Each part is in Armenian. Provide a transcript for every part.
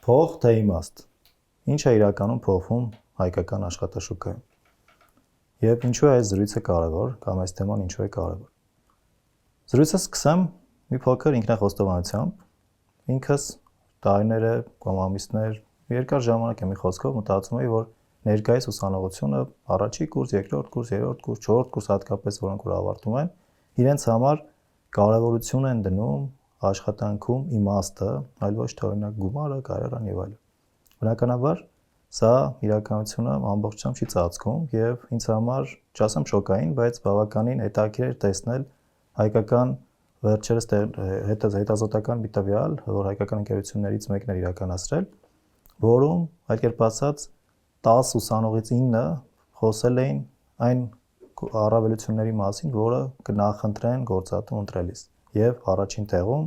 Փող թե իմաստ։ Ինչ է իրականում փոխվում հայկական աշխատաշուկայում։ Եվ ինչու է այս զրույցը կարևոր, կամ այս թեման ինչու է կարևոր։ Զրույցը սկսեմ մի փոքր ինքնախոստովանությամբ, ինքս տարիներ կամ ամիսներ, երկար ժամանակ եմ մի խոսքով մտածում էի, որ ներկայիս ուսանողությունը առաջի կուրս, երկրորդ կուրս, երրորդ կուրս, չորրորդ կուրս հատկապես, որոնք որ ավարտում են, իրենց համար կարևորություն են դնում աշխատանքում իմաստը, այլ ոչ թե օրինակ գումարը, կարիերան եւ այլն։ Բնականաբար, սա իրականությունը ամբողջությամբ չի ծածկում եւ ինձ համար, չասեմ շոկային, բայց բավականին հետաքրքիր էր տեսնել հայկական վերջերս հետազոտական մի տվյալ, որ հայկական ընկերություններից մեկն էր իրականացրել, որում, այլ կերպ ասած, 10 ուսանողից 9 խոսել էին այն առավելությունների մասին, որը կնախընտրեն գործատու ընտրելիս։ Եվ առաջին տեղում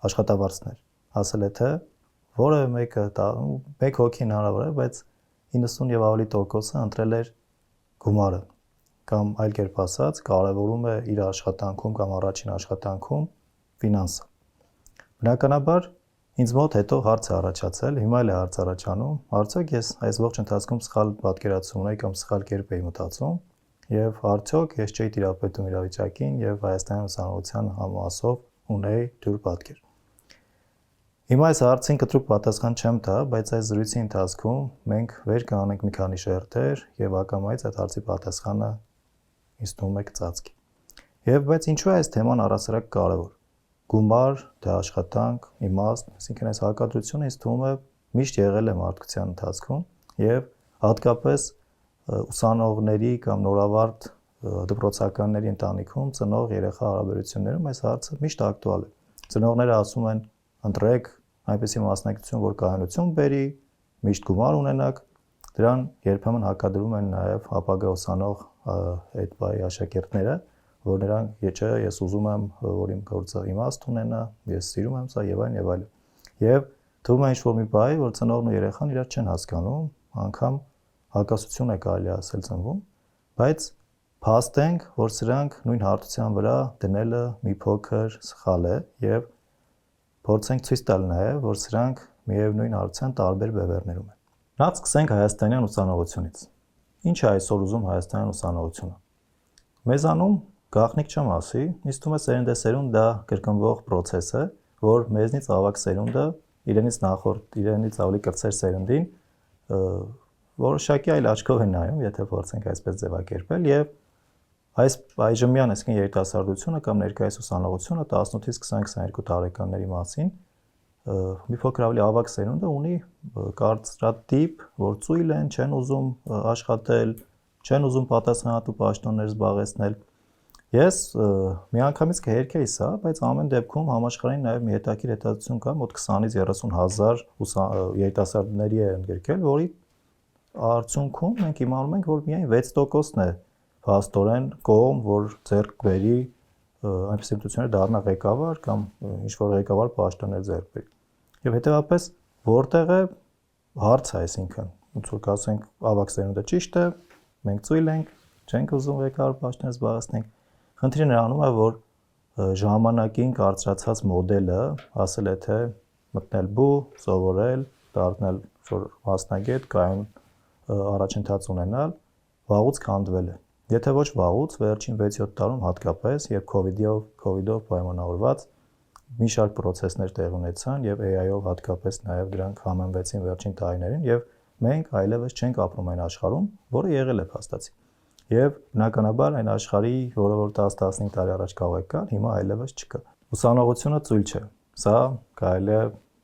աշխատավարձներ։ Ասել է թե որևէ մեկ հոգի հնարավոր է, բայց 90 եւ ավելի տոկոսը ընտրել էր գումարը, կամ այլ կերպ ասած, կարևորում է իր աշխատանքում կամ առաջին աշխատանքում ֆինանսը։ Բնականաբար ինձ մոտ հետո հարց է առաջացել, հիմա էլ է հարց առաջանում, արդյոք ես այս ողջ ընթացքում սխալ պատկերացում ունեի կամ սխալ կերպ էի մտածում, եւ արդյոք ես չէի տիրապետում իրավիճակին եւ Հայաստանի ուսանողության համասով ունեի դուր պատկեր։ Հիմա այս հարցին կտրուկ պատասխան չեմ տա, բայց այս զրույցի ընթացքում մենք վեր կանենք մի քանի շերտեր եւ ակամայից այդ հարցի պատասխանը ինձ թվում է կծածկի։ Եվ բայց ինչու է այս թեման առասարակ կարևոր։ Գումար, թե աշխատանք, իմաստ, այսինքն այս հակադրությունը ինձ թվում է միշտ եղել է մարդկության ընթացքում եւ հատկապես ուսանողների կամ նորավարտ դպրոցականների ընտանիքում ծնող երեխա հարաբերություններում այս հարցը միշտ ակտուալ է։ Ծնողները ասում են ընտրեք այնպիսի մասնակցություն, որ կայունություն բերի, միշտ գումար ունենաք, դրան երբեմն հակադրում են նաև ապագա ուսանող այդ բայ աշակերտները, որ նրանք չէ, ես ուզում եմ, որ իմ գործը իմաստ ունենա, ես սիրում եմ սա եւ այլն եւ այլն։ Եվ թվում է ինչ-որ մի բայ, որ ծնողն ու երեխան իրար չեն հասկանում, անգամ հակասություն է կարելի ասել ծնվում, բայց փաստենք, որ սրանք նույն հարթության վրա դնելը մի փոքր սխալ է եւ փորձենք ցույց տալ նաև, որ սրանք միևնույն հարցության տարբեր բևեռներում են։ Նախ սկսենք հայաստանյան ուսանողությունից։ Ինչ է այսօր ուզում հայաստանյան ուսանողությունը։ Մեզանում գաղտնիք չեմ ասի, ինձ թվում է սերնդեսերունդ դա կրկնվող process է, որ մեզնից ավագ սերունդը իրենից նախորդ, իրենից ավելի կրտսեր սերունդին որոշակի այլ աչքով է նայում, եթե փորձենք այսպես ձևակերպել, եւ այս այժմյան, այսինքն երիտասարդությունը կամ ներկայիս ուսանողությունը 18-ից 20-22 տարեկանների մասին մի փոքր ավելի ավագ սերունդը ունի կարծրատիպ, որ ծույլ են, չեն ուզում աշխատել, չեն ուզում պատասխանատու պաշտոններ զբաղեցնել։ Ես միանգամից կհերքեի սա, բայց ամեն դեպքում համաշխարհային նաև մի հետաքրքիր հետազոտություն կա, մոտ 20-ից 30,000 երիտասարդների է ընդգրկել, որի արդյունքում մենք իմանում ենք, որ միայն 6%-ն է փաստորեն կողմ, որ ձեռք բերի այնպիսի ինստիտուտները դառնա ղեկավար կամ ինչ-որ ղեկավար պաշտոններ ձեռք բերի։ Եվ հետեւաբար որտեղ է հարցը, այսինքն, ոնց որ ասենք ավակ սերունդը ճիշտ է, մենք ծույլ ենք, չենք ուզում ղեկավար պաշտոններ զբաղեցնենք։ Խնդիրը նրանում է, որ ժամանակին կարծրացած մոդելը ասել է թե մտնել բու, սովորել, դառնել որ մասնագետ, կայուն առաջընթաց ունենալ, վաղուց քանդվել է։ Եթե ոչ վաղուց, վերջին 6-7 տարում հատկապես, երբ COVID-ով պայմանավորված մի շարք process-ներ տեղ ունեցան եւ AI-ով հատկապես նաեւ դրանք համեմվեցին վերջին տարիներին եւ մենք այլևս չենք ապրում այն աշխարհում, որը եղել է փաստացի։ Եվ բնականաբար այն աշխարհի, որը որ 10-15 տարի առաջ կարող է կար, հիմա այլևս չկա։ Ուսանողությունը ծույլ չէ։ Սա կարելի է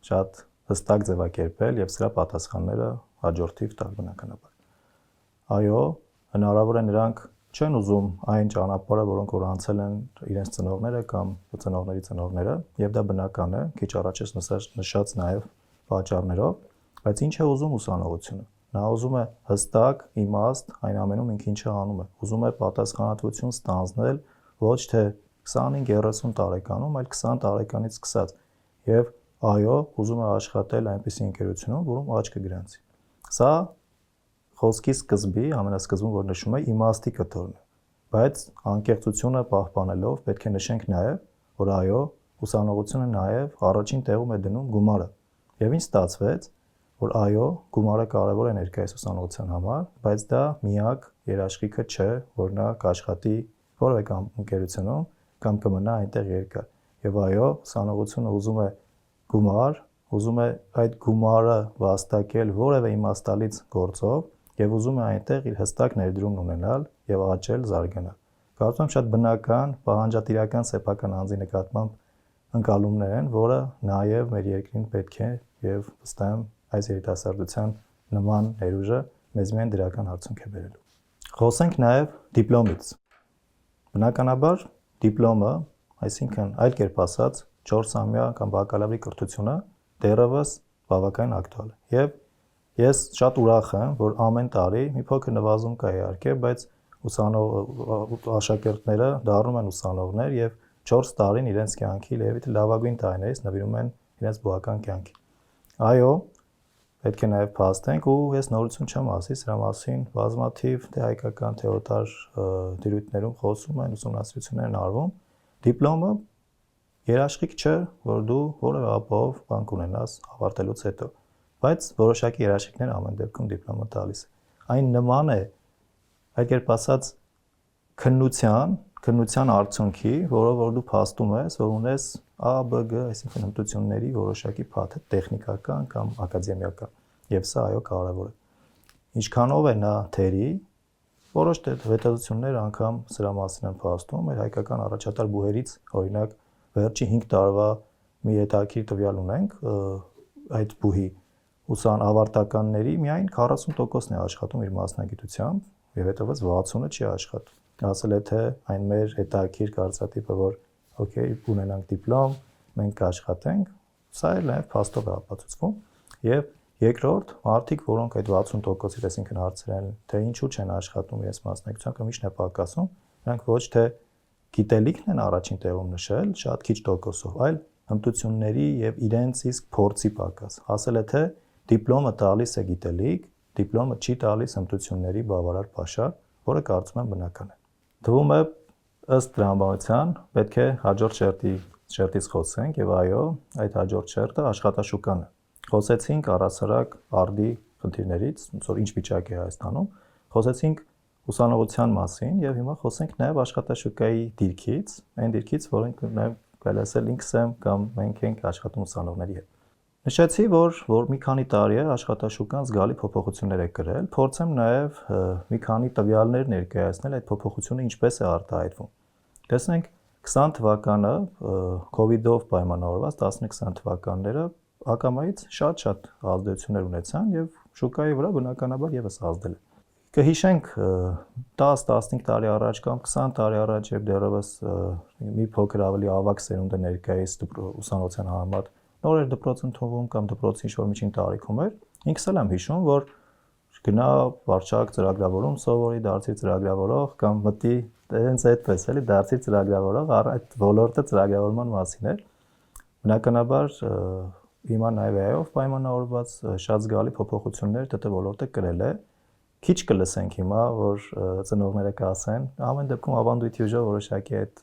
շատ հստակ ձևակերպել եւ սրա պատասխանները հաջորդիվ տալ բնականաբար։ Այո, հնարավոր է նրանք չեն ուզում այն ճանապարհը, որոնք որ անցել են իրենց ծնողները կամ ծնողների ծնողները, եւ դա բնական է, քիչ առաջ ես նշած նաեւ պատճառներով, բայց ինչ է ուզում ուսանողությունը։ Նա ուզում է հստակ իմաստ այն ամենում ինքը ինչը անում է։ Ուզում է պատասխանատվություն ստանձնել ոչ թե 25-30 տարեկանում, այլ 20 տարեկանից սկսած։ Եվ այո, ուզում է աշխատել այնպիսի ընկերությունում, որում աչքը գրանցի։ Սա խոսքի սկզբի, ամենասկզբում որ նշում է իմաստի կտորն է, բայց անկեղծությունը պահպանելով պետք է նշենք նաև, որ այո, ուսանողությունը նաև առաջին տեղում է դնում գումարը։ Եվ ինչ ստացվեց, որ այո, գումարը կարևոր է ներկայիս ուսանողության համար, բայց դա միակ երաշխիքը չէ, որ նա կաշխատի որևէ կամ ընկերությունում կամ կմնա այնտեղ երկար։ Եվ այո, ուսանողությունը ուզում է գումար, ուզում է այդ գումարը վաստակել որևէ իմաստալից գործով եւ ուզում է այնտեղ իր հստակ ներդրումն ունենալ եւ աճել, զարգանալ։ Կարծում եմ շատ բնական, պահանջատիրական սեփական անձի նկատմամբ ընկալումներ են, որը նաեւ մեր երկրին պետք է եւ վստահ եմ այս երիտասարդության նման ներուժը մեզ միայն դրական արդյունք է բերելու։ Խոսենք նաեւ դիպլոմից։ Բնականաբար դիպլոմը, այսինքն այլ կերպ ասած 4-ամյա կամ բակալավրի կրթությունը դեռևս բավական ակտուալ է։ Եվ ես շատ ուրախ եմ, որ ամեն տարի մի փոքր նվազում կա իհարկե, բայց աշակերտները դառնում են ուսանողներ եւ 4 տարին իրենց կյանքի լավագույն տարիներից նվիրում են իրենց բուհական կյանքին։ Այո, պետք է նաև փաստենք ու ես նորություն չեմ ասի, սրա մասին բազմաթիվ թե հայկական թե օտար դիրույթներում խոսում են, ուսումնասիրություններ են արվում։ Դիպլոմը երաշխիք չէ, որ դու որևէ ապահով բան կունենաս ավարտելուց հետո, բայց որոշակի երաշխիքներ ամեն դեպքում դիպլոմը տալիս է։ Այն նման է, այդ կերպ ասած, քննության արդյունքի, որով որ դու փաստում ես, որ ունես A, B, G, այսինքն հմտությունների որոշակի փաթեթ տեխնիկական կամ ակադեմիական, եւ սա այո կարեւոր է։ Ինչքանով է նա թերի, որոշ հետազոտություններ անգամ սրա մասին են փաստում, մեր հայկական առաջատար բուհերից, օրինակ, վերջի 5 տարվա մի հետաքրքիր տվյալ ունենք, այդ բուհի ավարտականների միայն 40%-ն է աշխատում իր մասնագիտությամբ, եւ հետեւաբար 60-ը չի աշխատում։ Ասել է թե այն մեր հետաքրքիր կարծրատիպը, որ օքեյ, ունենանք դիպլոմ, մենք կաշխատենք, սա էլ նաև փաստով է ապացուցվում։ Եվ երկրորդ, մարդիկ, որոնք այդ 60%-ից, այսինքն հարցրել են, թե ինչու չեն աշխատում իրենց մասնագիտությամբ կամ ինչն է պակասում, նրանք ոչ թե գիտելիքն են առաջին տեղում նշել, շատ քիչ տոկոսով, այլ հմտությունների եւ իրենց իսկ փորձի պակաս։ Ասել է թե դիպլոմը տալիս է գիտելիք, դիպլոմը չի տալիս հմտությունների բավարար պաշար, որը կարծում եմ բնական է։ Թվում է ըստ տրամաբանության պետք է հաջորդ շերտից խոսենք եւ այո, այդ հաջորդ շերտը աշխատաշուկան է։ Խոսեցինք առասարակ արդի խնդիրներից, ոնց որ ինչ վիճակ է Հայաստանում, խոսեցինք ուսանողության մասին եւ հիմա խոսենք նաեւ աշխատաշուկայի դիրքից, այն դիրքից, որոնք նաեւ կարելի ասել ինքս եմ կամ մենք ենք աշխատում ուսանողների հետ։ Նշեցի, որ մի քանի տարի է աշխատաշուկան զգալի փոփոխություններ է կրել, փորձեմ նաեւ մի քանի տվյալներ ներկայացնել այդ փոփոխությունը ինչպես է արտահայտվում։ Տեսնենք 20 թվականը COVID-ով պայմանավորված 10-20 թվականները ակամայից շատ ազդեցություններ ունեցան եւ շուկայի վրա բնականաբար եւս ազդել է։ Կհիշենք 10-15 տարի առաջ կամ 20 տարի առաջ եւ դեռևս մի փոքր ավելի ավագ սերունդը ներկայիս ուսանողության համար նոր էր դպրոց ընդունվում կամ դպրոցի ինչ-որ միջին տարիքում էր, ինքս էլ եմ հիշում, որ գնա վարչակ ծրագրավորում սովորի, դարձի ծրագրավորող կամ մտի հենց այդպես էլի դարձի ծրագրավորող, այդ ոլորտը ծրագրավորման մասին էր։ Բնականաբար հիմա նաև AI-ով պայմանավորված շատ զգալի փոփոխություններ ՏՏ ոլորտը կրել է։ Քիչ կլսենք հիմա, որ ծնողները կասեն, ամեն դեպքում ավանդույթի ուժով որոշակի այդ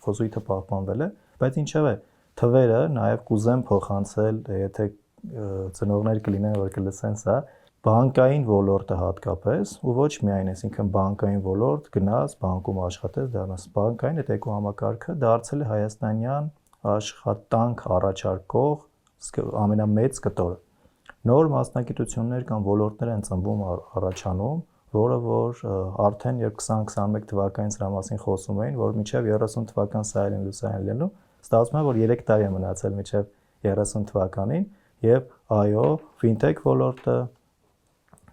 խոսույթը պահպանվել է, բայց ինչևէ թվերը նաև կուզեմ փոխանցել, եթե ծնողներ կլինեն, որ կլսեն սա, բանկային ոլորտը հատկապես, ու ոչ միայն, այսինքն բանկային ոլորտ, գնաց, բանկում աշխատես, դառնաս բանկային, այդ էկոհամակարգը դարձել է հայաստանյան աշխատանք առաջարկող ամենամեծ կտորը։ Նոր մասնագիտություններ կամ ոլորտներ են ծնվում առաջանում, որը որ արդեն երբ 20-21 թվականին սրա մասին խոսում էին, որ մինչև 30 թվական սա են լինելու, ստացվում է, որ 3 տարի է մնացել մինչև 30 թվականին, եւ այո, ֆինտեխ ոլորտը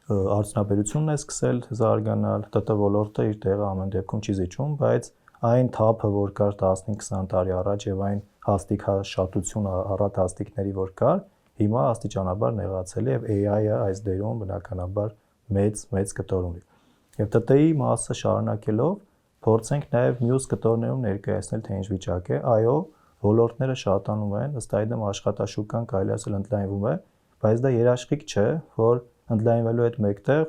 արդյունաբերությունն է սկսել զարգանալ, ՏՏ ոլորտը իր տեղը ամեն դեպքում չի զիջում, բայց այն թափը, որ կար 15-20 տարի առաջ եւ այն հաստիկաշատությունը առատ հաստիկների, որ կար, հիմա աստիճանաբար նեղացել է եւ AI-ը այս դերում բնականաբար մեծ կտոր ունի։ Եվ ՏՏ-ի մասը շարունակելով փորձենք նաեւ մյուս կտորներում ներկայացնել թե ինչ վիճակ է։ Այո, ոլորտները շատանում են, ըստ այդմ աշխատաշուկան կարելի ասել ընդլայնվում է, բայց դա երաշխիք չէ, որ ընդլայնվելու հետ մեկտեղ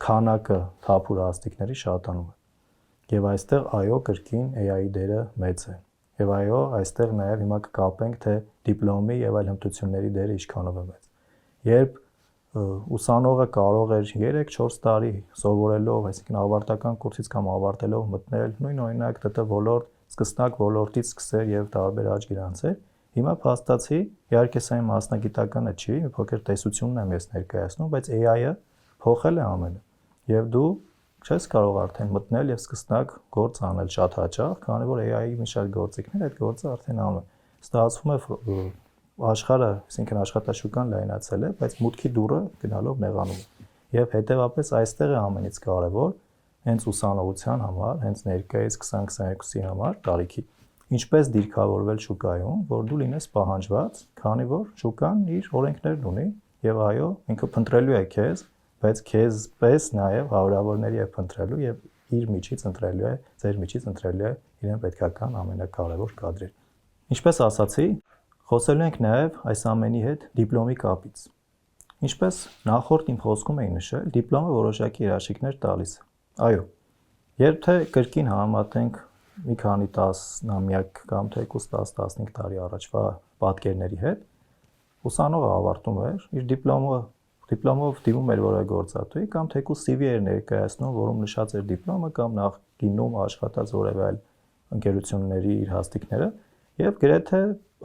քանակը թափուր հաստիկների շատանում է։ Եվ այստեղ այո, կրկին AI-ի դերը մեծ է։ Եվ այո, այստեղ նաև հիմա կկապենք, թե դիպլոմի եւ այլ հմտությունների դերը ինչքանով է մեծ։ Երբ ուսանողը կարող էր 3-4 տարի սովորելով, այսինքն ավարտական կուրսից կամ ավարտելով մտնել նույն օրինակ ՏՏ ոլորտ, սկսնակ ոլորտից սկսել եւ տարբեր աճ գրանցել, հիմա փաստացի, իհարկե սա իմ մասնագիտականը չի, մի փոքր տեսությունն եմ ես ներկայացնում, բայց AI-ը փոխել է ամենը։ Եվ դու չես կարող արդեն մտնել եւ սկսնակ գործ անել շատ հաճախ, քանի որ AI-ի մի շարք գործիքներ այդ գործը արդեն անում է։ Ստացվում է աշխարհը, այսինքն աշխատաշուկան լայնացել է, բայց մուտքի դուռը գնալով նեղանում է։ Եվ հետեւաբար այստեղ է ամենից կարևոր հենց ուսանողության համար, հենց ներկայիս 2022-ի համար տարիքի ինչպես դիրքավորվել շուկայում, որ դու լինես պահանջված, քանի որ շուկան իր օրենքներն ունի եւ այո, ինքը փնտրելու է քեզ, բայց քեզ պես նաեւ հարյուրավորների է փնտրելու եւ իր միջից ընտրելու է, ձեր միջից ընտրելու է իրեն պետքական ամենակարևոր կադրեր։ Ինչպես ասացի, խոսելու ենք նաեւ այս ամենի հետ դիպլոմի կապից։ Ինչպես նախորդ իմ խոսքում էի նշել, դիպլոմը որոշակի երաշխիքներ տալիս է։ Այո, երբ թե կրկին համեմատենք մի քանի տասնամյակ կամ թեկուզ 10-15 տարի առաջվա պատկերների հետ, ուսանողը ավարտում էր իր դիպլոմով դիմում էր որևէ գործատուի կամ թեկուզ CV էր ներկայացնում, որում նշած էր դիպլոմը կամ նախկինում աշխատած որևէ այլ ընկերությունների իր հաստիկները եւ գրեթե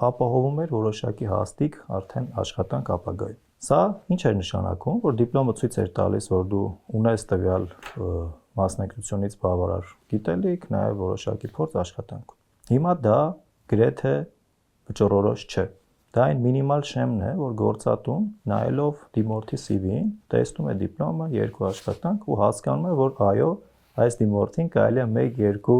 ապահովում էր որոշակի հաստիկ արդեն աշխատանք ապագայում։ Սա ինչ էր նշանակում, որ դիպլոմը ցույց էր տալիս, որ դու ունես տվյալ մասնագիտությունից բավարար գիտելիք, նաև որոշակի փորձ աշխատանքում։ Հիմա դա գրեթե վճռորոշ չէ։ Դա այն մինիմալ շեմն է, որ գործատուն նայելով դիմորդի CV-ին, տեսնում է դիպլոմը, 2 աշխատանք ու հասկանում է, որ այո, այս դիմորդին կարելի է 1-2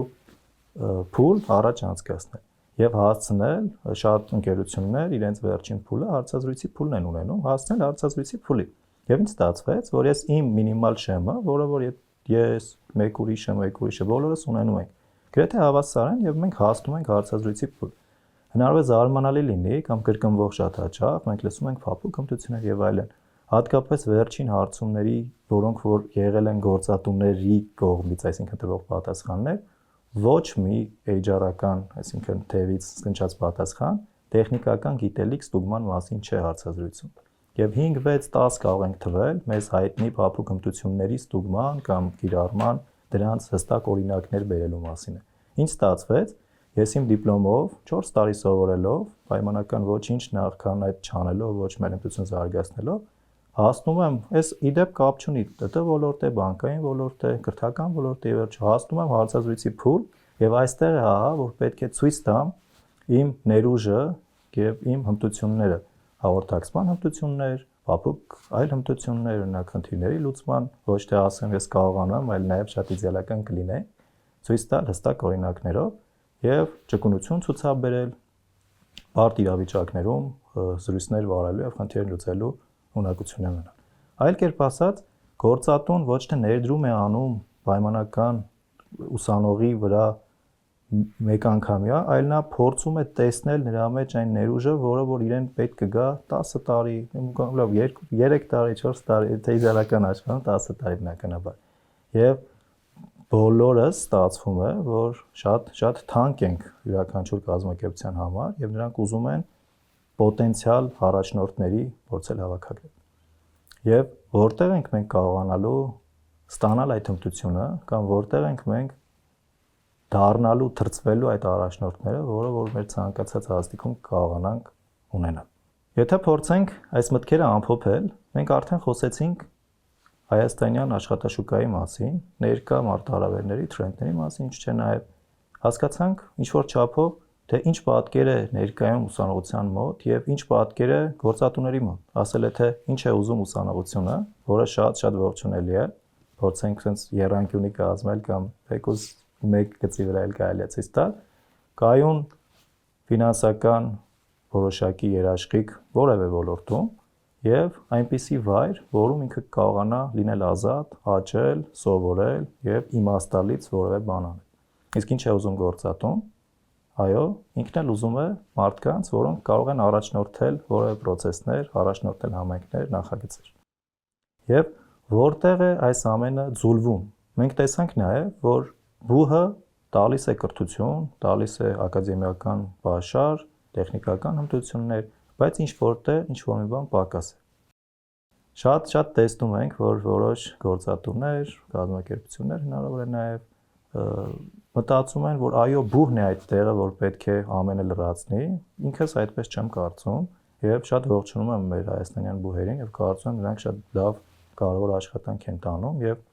փուլ առաջ անցկացնել եւ հասցնել շատ ընկերություններ իրենց վերջին փուլը հարցազրույցի փուլն են ունենում, հասցնել հարցազրույցի փուլի։ Եվ ինձ ստացվեց, որ ես իմ մինիմալ շեմը, որը որ ես մեկ ուրիշը բոլորս ունենում ենք, գրեթե հավասար են եւ մենք հասնում ենք հարցազրույցի փուլ։ Հնարավոր է զարմանալի լինի կամ կրկնվող շատ հաճախ, մենք լսում ենք փափուկ հմտություններ եւ այլն։ Հատկապես վերջին հարցումների, որոնք որ եղել են գործատուների կողմից, այսինքն տվող պատասխաններ, ոչ մի HR-ական, այսինքն թևից սկսած պատասխան տեխնիկական գիտելիք ստուգման մասին չէ հարցազրույցում։ Եվ 5, 6, 10 կարող ենք թվել մեզ հայտնի փափուկ հմտությունների ստուգման կամ կիրառման դրանց հստակ օրինակներ բերելու մասին է։ Ինչ ստացվեց, ես իմ դիպլոմով 4 տարի սովորելով, պայմանական ոչինչ նախքան այդ չանելով, ոչ մեր հմտություն զարգացնելով, հասնում եմ, այս իդեպ կապ չունի, ՏՏ ոլորտ է, բանկային ոլորտ է, կրթական ոլորտ է, վերջ հասնում եմ հարցազրույցի փուլ եւ այստեղ է հա, որ պետք է ցույց տամ իմ ներուժը եւ իմ հմտությունները, հաղորդակցման հմտություններ, փափուկ այլ հմտություններ, օրինակ խնդիրների լուծման, ոչ թե ասեմ ես կարողանամ, այլ նաեւ շատ իդեալական կլինի, ցույց տալ հստակ օրինակներով եւ ճկունություն ցուցաբերել բարդ իրավիճակներում զրույցներ վարելու եւ խնդիրներ լուծելու ունակություն է ունենալ։ Այլ կերպ ասած, գործատուն ոչ թե ներդրում է անում պայմանական ուսանողի վրա մեկ անգամյա, այլ նա փորձում է տեսնել նրա մեջ այն ներուժը, որը որ իրեն պետք կգա 10 տարի, լավ 3 տարի, 4 տարի, թե իդեալական աշխարհում 10 տարի բնականաբար։ Եվ բոլորս ստացվում է, որ շատ թանկ ենք յուրաքանչյուր կազմակերպության համար եւ նրանք ուզում են պոտենցիալ առաջնորդների փորձել հավաքագրել։ Եվ որտեղ ենք մենք կարողանալու ստանալ այդ հմտությունը կամ որտեղ ենք մենք դառնալու թրծվելու այդ առաջնորդները, որը որ մեր ցանկացած հաստիքում կարողանանք ունենալ։ Եթե փորձենք այս մտքերը ամփոփել, մենք արդեն խոսեցինք հայաստանյան աշխատաշուկայի մասին, ներկա մարտահրավերների, թրենդների մասին, ինչ չէ նաև հասկացանք ինչ որ չափով, թե ինչ պատկեր է ներկայում ուսանողության մոտ եւ ինչ պատկեր է գործատուների մոտ։ Ասել է թե ինչ է ուզում ուսանողությունը, որը շատ ողջունելի է, փորձենք sense երանգյունի կազմել կամ թեկուզ մեկ գծի վրա էլ կարելի է ցույց տալ, կայուն ֆինանսական որոշակի երաշխիք որևէ ոլորտում եւ այնպիսի վայր, որում ինքը կարողանա լինել ազատ, աճել, սովորել եւ իմաստալից որևէ բան անել։ Իսկ ինչ է ուզում գործատուն։ Այո, ինքն էլ ուզում է մարդկանց, որոնք կարող են առաջնորդել որևէ process-ներ, առաջնորդել համայնքներ, նախագծեր։ Եվ որտեղ է այս ամենը ձուլվում։ Մենք տեսանք նաեւ, որ բուհը տալիս է կրթություն, տալիս է ակադեմիական բաշար, տեխնիկական հմտություններ, բայց ինչ որտեղ ինչ որ մի բան պակաս է։ Շատ տեսնում ենք, որ որոշ գործատուներ, կազմակերպություններ հնարավոր է նաև մտածում են, որ այո, բուհն է այդ տեղը, որ պետք է ամենը լրացնի, ինքս այդպես չեմ կարծում, եւ շատ ողջունում եմ մեր հայաստանյան բուհերին եւ կարծում եմ նրանք շատ լավ կարևոր աշխատանք են տանում եւ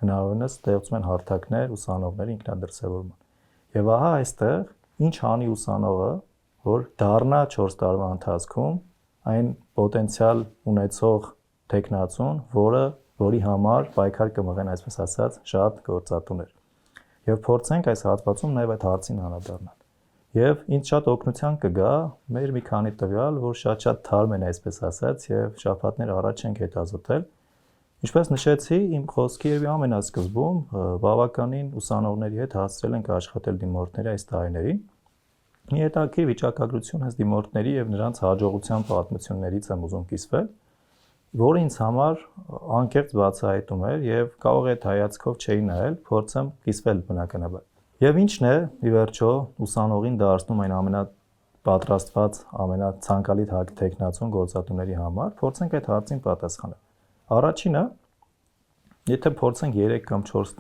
հնարավորինս ստեղծում են հարթակներ ուսանողների ինքնադրսևորման։ Եվ ահա այստեղ ինչ անի ուսանողը, որ դառնա 4 տարվա ընթացքում այն պոտենցիալ ունեցող տեխնացուն, որի համար պայքար կմղեն, այսպես ասած, շատ գործատուներ։ Եվ փորձենք այս հատվածում նաև այդ հարցին անդրադառնալ։ Եվ ինձ շատ օգնության կգա մեր մի քանի տվյալ, որ շատ թարմ են, այսպես ասած, եւ շաբաթներ առաջ ենք հետազոտել։ Ինչպես նշեցի, իմ խոսքի եւ ամենասկզբում բավականին ուսանողների հետ հասցրել ենք աշխատել դիմորդների այս տարիներին։ Մի հետաքրքիր վիճակագրություն հենց դիմորդների եւ նրանց հաջողության պատմություններից եմ ուզում կիսվել, որը ինձ համար անկեղծ բացահայտում էր եւ կարող է այդ հայացքով չէի նայել, փորձեմ կիսվել բնականաբար։ Եվ ինչն է, ի վերջո, ուսանողին դարձնում այն ամենապատրաստված, ամենացանկալի տեխնացուն գործատուների համար, փորձենք այդ հարցին պատասխանել։ Առաջինը, եթե փորձենք 3 կամ 4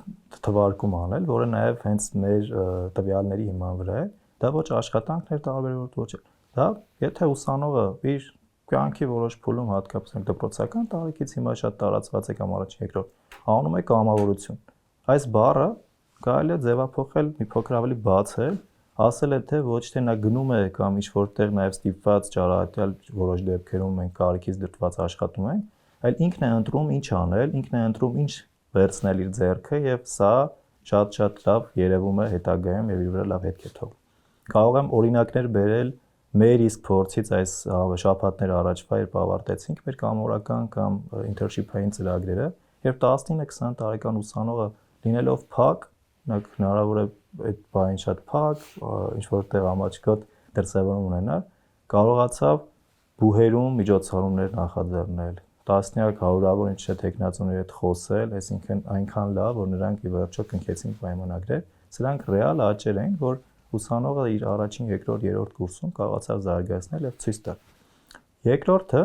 թվարկում անել, որը նաեւ հենց մեր տվյալների հիման վրա է, դա ոչ աշխատանքներ տարբերվող ոչ է։ Դա եթե ուսանողը իր կյանքի որոշ փուլում հատկապես դպրոցական տարիքից հիմա շատ տարածված է կամ առաջին երկրորդ անում է կամավորություն։ Այս բառը կարելի է ձևափոխել մի փոքր ավելի բացել, ասել է թե ոչ թե նա գնում է կամ ինչ որտեղ նաև ստիպված ճարահատյալ որոշ դեպքերում մենք կարիքից դրդված աշխատում ենք, այլ ինքն է ընտրում ինչ անել, ինքն է ընտրում ինչ վերցնել իր ձեռքը եւ սա շատ լավ երևում է հետագայում եւ իր վրա լավ հետք է թողում։ Կարող եմ օրինակներ բերել մեր իսկ փորձից այս շաբաթներ առաջվա երբ ավարտեցինք մեր կամավորական կամ internship-ային ծրագրերը, երբ 19-20 տարեկան ուսանողը լինելով փակ, հնարավոր է այդ բանին շատ փակ, ինչ որտեղ ամաչկոտ դրսևորում ունենալ, կարողացավ բուհերում միջոցառումներ նախաձեռնել, տասնյակ հարյուրավոր ինչ չէ տեխնացուների հետ խոսել, այսինքն այնքան լավ, որ նրանք ի վերջո կնքեցին պայմանագրեր, սրանք ռեալ աճեր են, որ ուսանողը իր առաջին, երկրորդ, երրորդ կուրսում կարողացավ զարգացնել եւ ցույց տալ։ Երկրորդը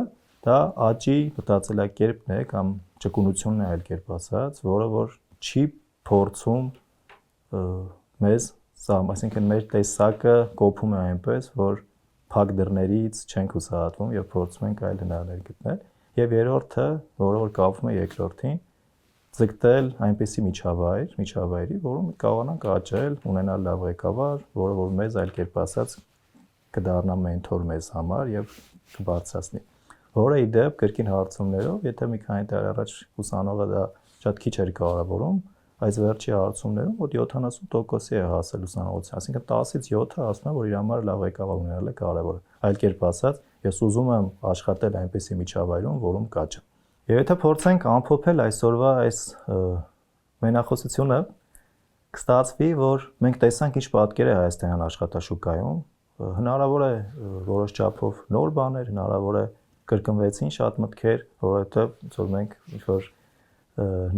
դա աճի մտածելակերպն է կամ ճկունությունն է այլ կերպ ասած, որը որ չի փորձում մեզ այսինքն մեր տեսակը կոփում է այնպես, որ փակ դռներից չենք հուսահատվում եւ փորձում ենք այլ հնարներ գտնել։ Եվ երրորդը, որը որ կապվում է երկրորդին, ձգտել այնպիսի միջավայրի, որում կարողանանք աճել, ունենալ լավ ղեկավար, որը որ մեզ այլ կերպ ասած կդառնա մենթոր մեզ համար եւ կբարձրացնի։ Որը ի դեպ կրկին հարցումներով, եթե մի քանի տարի առաջ ուսանողը դա շատ քիչ էր կարևորում, այս վերջի հարցումներում մոտ 70%-ի է հասել ուսանողության, այսինքն 10-ից 7-ը ասում են, որ իր համար լավ ղեկավար ունենալը կարևոր է։ Այլ կերպ ասած, ես ուզում եմ աշխատել այնպիսի միջավայրում, որում կաճեմ։ Եվ եթե փորձենք ամփոփել այսօրվա այս մենախոսությունը, կստացվի, որ մենք տեսանք ինչ պատկեր է հայաստանյան աշխատաշուկայում, հնարավոր է որոշ չափով նոր բաներ, հնարավոր է կրկնվեցին շատ մտքեր, որովհետև որ մենք ինչ-որ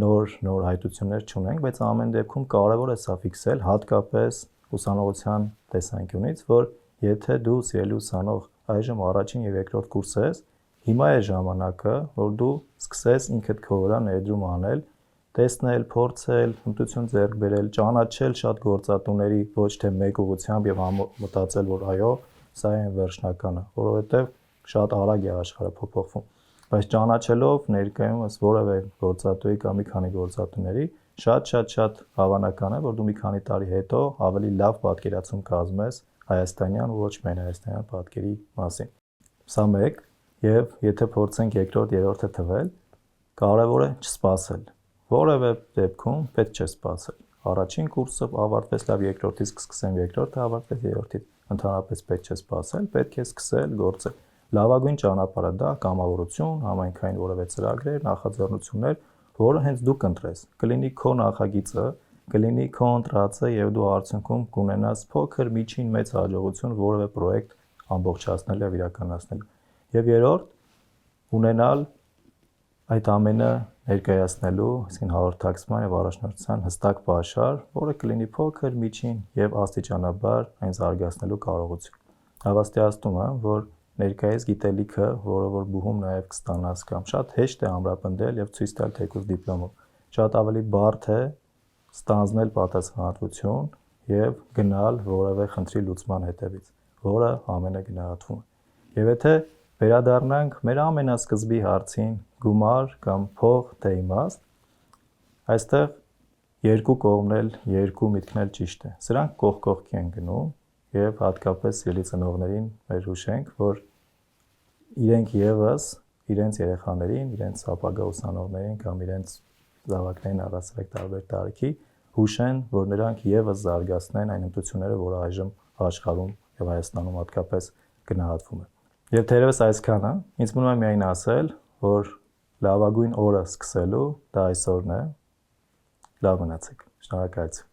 նոր հայտություններ չունենք, բայց ամեն դեպքում կարևոր է սա ֆիքսել, հատկապես ուսանողության տեսանկյունից, որ եթե դու սիրելի ուսանող այժմ առաջին եւ երկրորդ կուրս ես, հիմա է ժամանակը, որ դու սկսես ինքդ քո վրա ներդրում անել, տեսնել, փորձել, հմտություն ձեռք բերել, ճանաչել շատ գործատուների ոչ թե մեկ ուղղությամբ եւ մտածել, որ այո, սա է վերջնականը, որովհետեւ շատ արագ է աշխարհը փոփոխվում, բայց ճանաչելով ներկայումս որևէ գործատուի կամ մի քանի գործատուների, շատ հավանական է, որ դու մի քանի տարի հետո ավելի լավ պատկերացում կազմես հայաստանյան ու ոչ միայն հայաստանյան պատկերի մասին։ Սա մեկ, եւ եթե փորձենք երկրորդ, երրորդը թվել, կարևոր է չսպասել։ Որևէ դեպքում պետք չէ սպասել։ Առաջին կուրսը ավարտվեց լավ, երկրորդից կսկսեմ երկրորդը ավարտվեց երրորդից, ընդհանրապես պետք չէ սպասել, պետք է սկսել գործել։ Լավագույն ճանապարհը դա կամավորություն, համայնքային որևէ ծրագրեր, նախաձեռնություններ, որը հենց դու կընտրես։ Կլինի քո նախագիծը, կլինի քո ընտրածը եւ դու արդյունքում կունենաս փոքր, միջին, մեծ հաջողություն որևէ պրոյեկտ ամբողջացնել եւ իրականացնել։ Եվ երրորդ, ունենալ այդ ամենը ներկայացնելու, այսինքն հաղորդակցման եւ առաջնորդության հստակ պաշար, որը կլինի փոքր, միջին եւ աստիճանաբար այն զարգացնելու կարողություն։ Հավաստիացնում եմ, որ ներկայիս գիտելիքը, որը որ բուհում նաև կստանաս կամ շատ հեշտ է ամրապնդել եւ ցույց տալ թեկուզ դիպլոմով։ Շատ ավելի բարդ է ստանձնել պատասխանատվություն եւ գնալ որևէ խնդրի լուծման հետևից, որը ամենը գնահատվում է։ Եվ եթե վերադառնանք մեր ամենասկզբի հարցին՝ գումար կամ փող թե իմաստ, այստեղ երկու կողմն էլ, երկու միտքն էլ ճիշտ է։ Սրանք կողք կողքի են գնում եւ հատկապես սիրելի ծնողներին մեր հուշենք, որ իրենք եւս իրենց երեխաներին, իրենց ապագա ուսանողներին կամ իրենց զավակներին առասարակ տարբեր տարիքի հուշեն, որ նրանք եւս զարգացնեն այն հմտությունները, որը այժմ աշխարհում եւ Հայաստանում հատկապես գնահատվում է։ Եվ թերևս այսքանը, ինձ մնում է միայն ասել, որ լավագույն օրը սկսելու դա այսօրն է։ Լավ մնացեք։ Շնորհակալություն։